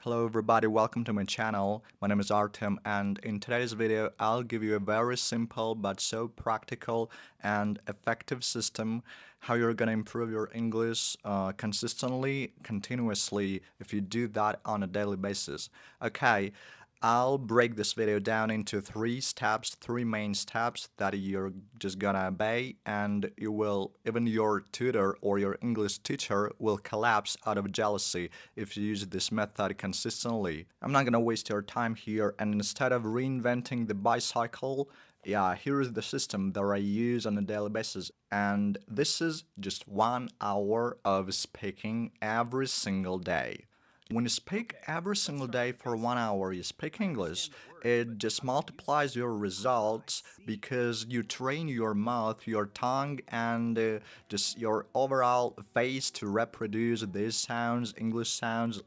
Hello everybody, welcome to my channel. My name is Artem and in today's video I'll give you a very simple but so practical and effective system how you're gonna improve your English consistently, continuously if you do that on a daily basis. Okay, I'll break this video down into three steps, three main steps that you're just gonna obey, and even your tutor or your English teacher will collapse out of jealousy if you use this method consistently. I'm not gonna waste your time here, and instead of reinventing the bicycle, yeah, here is the system that I use on a daily basis, and this is just 1 hour of speaking every single day. When you speak every single day for 1 hour, you speak English, it just multiplies your results because you train your mouth, your tongue, and just your overall face to reproduce these sounds,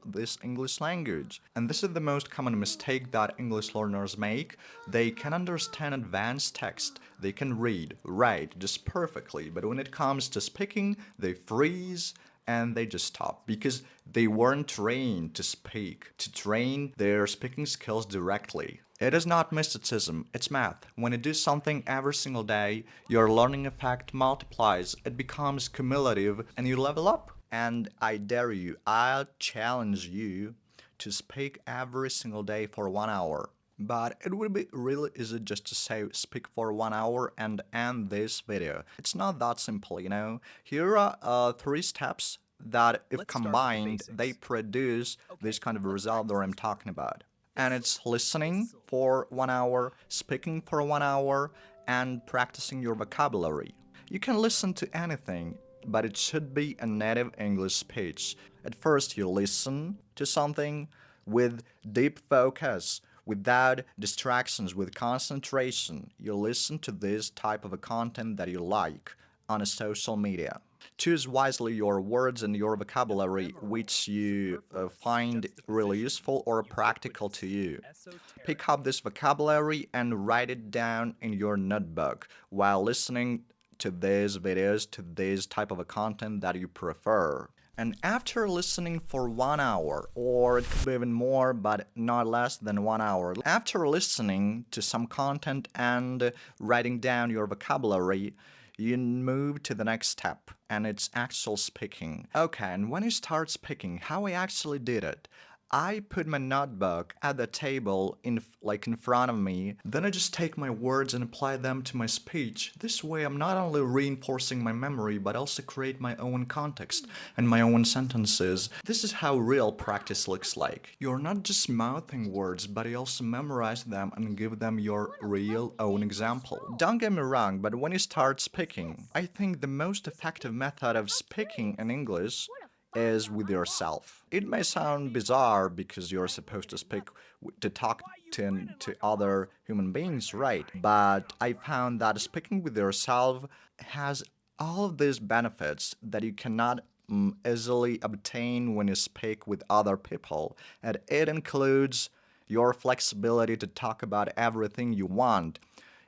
this English language. And this is the most common mistake that English learners make. They can understand advanced text, they can read, write just perfectly, but when it comes to speaking, they freeze and they just stop because they weren't trained to speak, to train their speaking skills directly. It is not mysticism, it's math. When you do something every single day, your learning effect multiplies, it becomes cumulative, and you level up. And I dare you, I'll challenge you to speak every single day for 1 hour. But it would be really easy just to say speak for 1 hour and end this video. It's not that simple, you know. Here are three steps that, if combined, they produce this kind of result that I'm talking about. And it's listening for 1 hour, speaking for 1 hour, and practicing your vocabulary. You can listen to anything, but it should be a native English speech. At first, you listen to something with deep focus, without distractions, with concentration. You listen to this type of a content that you like on a social media. Choose wisely your words and your vocabulary which you find really useful or practical to you. Pick up this vocabulary and write it down in your notebook while listening to these videos, to this type of a content that you prefer. And after listening for 1 hour, or it could be even more, but not less than 1 hour, after listening to some content and writing down your vocabulary, you move to the next step, and it's actual speaking. Okay, and when you start speaking, how I actually did it, I put my notebook at the table in front of me, then I just take my words and apply them to my speech. This way I'm not only reinforcing my memory but also create my own context and my own sentences. This is how real practice looks like. You're not just mouthing words, but you also memorize them and give them your real own example. Don't get me wrong, but when you start speaking, I think the most effective method of speaking in English is with yourself. It may sound bizarre because you're supposed to talk to other human beings, right? But I found that speaking with yourself has all of these benefits that you cannot easily obtain when you speak with other people. And it includes your flexibility to talk about everything you want.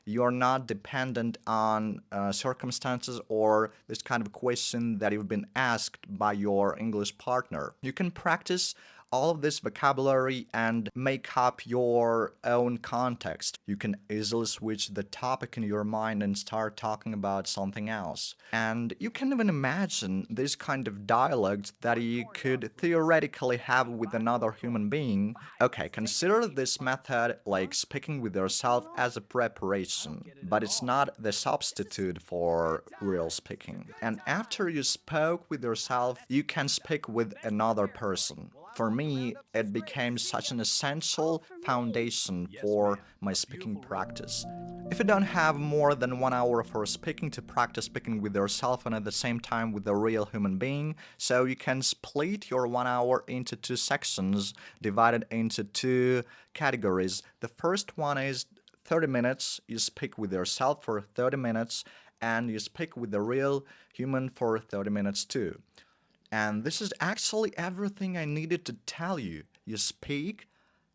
You're not dependent on circumstances or this kind of question that you've been asked by your English partner. You can practice all of this vocabulary and make up your own context. You can easily switch the topic in your mind and start talking about something else. And you can even imagine this kind of dialogue that you could theoretically have with another human being. Okay, consider this method like speaking with yourself as a preparation, but it's not the substitute for real speaking. And after you spoke with yourself, you can speak with another person. For me, it became such an essential foundation for my speaking practice. If you don't have more than 1 hour for speaking, to practice speaking with yourself and at the same time with a real human being, so you can split your 1 hour into two sections, divided into two categories. The first one is 30 minutes, you speak with yourself for 30 minutes, and you speak with the real human for 30 minutes too. And this is actually everything I needed to tell you. You speak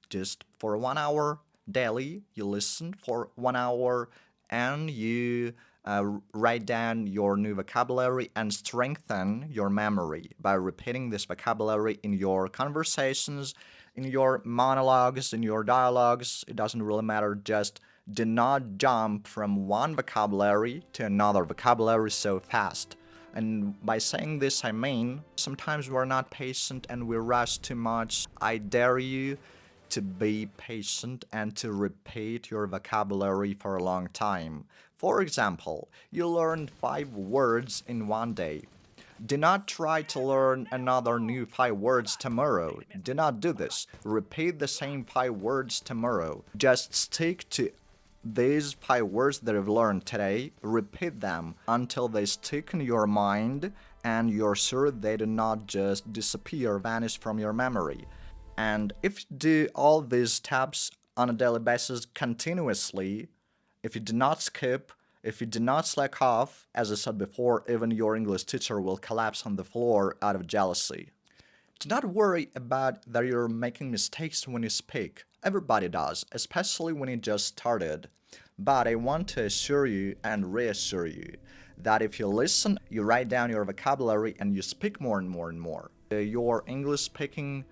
just for 1 hour daily, you listen for 1 hour, and you write down your new vocabulary and strengthen your memory by repeating this vocabulary in your conversations in your monologues, in your dialogues, it doesn't really matter. Just do not jump from one vocabulary to another vocabulary so fast. And by saying this, I mean sometimes we're not patient and we rush too much. I dare you to be patient and to repeat your vocabulary for a long time. For example, you learned 5 words in one day. Do not try to learn another new 5 words tomorrow. Do not do this. Repeat the same 5 words tomorrow. Just stick to these 5 words that you've learned today. Repeat them until they stick in your mind and you're sure they do not just disappear, vanish from your memory. And if you do all these steps on a daily basis continuously, if you do not skip, if you do not slack off, as I said before, even your English teacher will collapse on the floor out of jealousy. Do not worry about that you're making mistakes when you speak. Everybody does, especially when you just started. But I want to assure you and reassure you that if you listen, you write down your vocabulary, and you speak more and more and more, your English speaking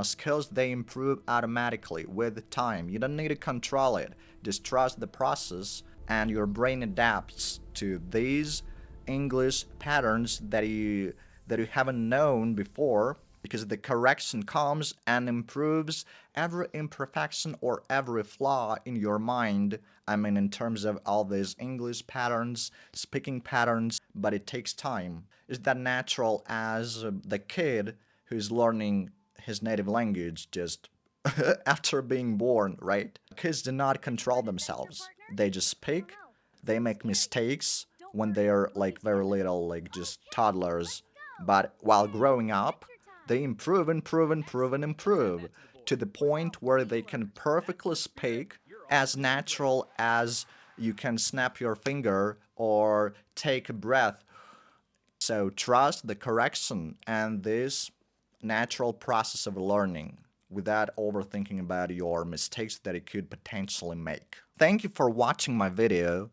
skills, they improve automatically with time. You don't need to control it. Just trust the process and your brain adapts to these English patterns that you haven't known before, because the correction comes and improves every imperfection or every flaw in your mind. I mean, in terms of all these English patterns, speaking patterns, but it takes time. Is that natural as the kid who's learning his native language just after being born, right? Kids do not control themselves. They just speak, they make mistakes when they're like very little, like just toddlers. But while growing up, they improve, improve, improve, and improve to the point where they can perfectly speak as natural as you can snap your finger or take a breath. So trust the correction and this natural process of learning without overthinking about your mistakes that it could potentially make. Thank you for watching my video.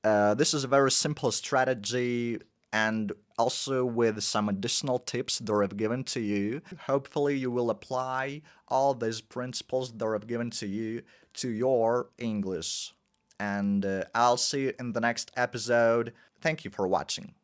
This is a very simple strategy and also with some additional tips that I've given to you. Hopefully you will apply all these principles that I've given to you to your English. And I'll see you in the next episode. Thank you for watching.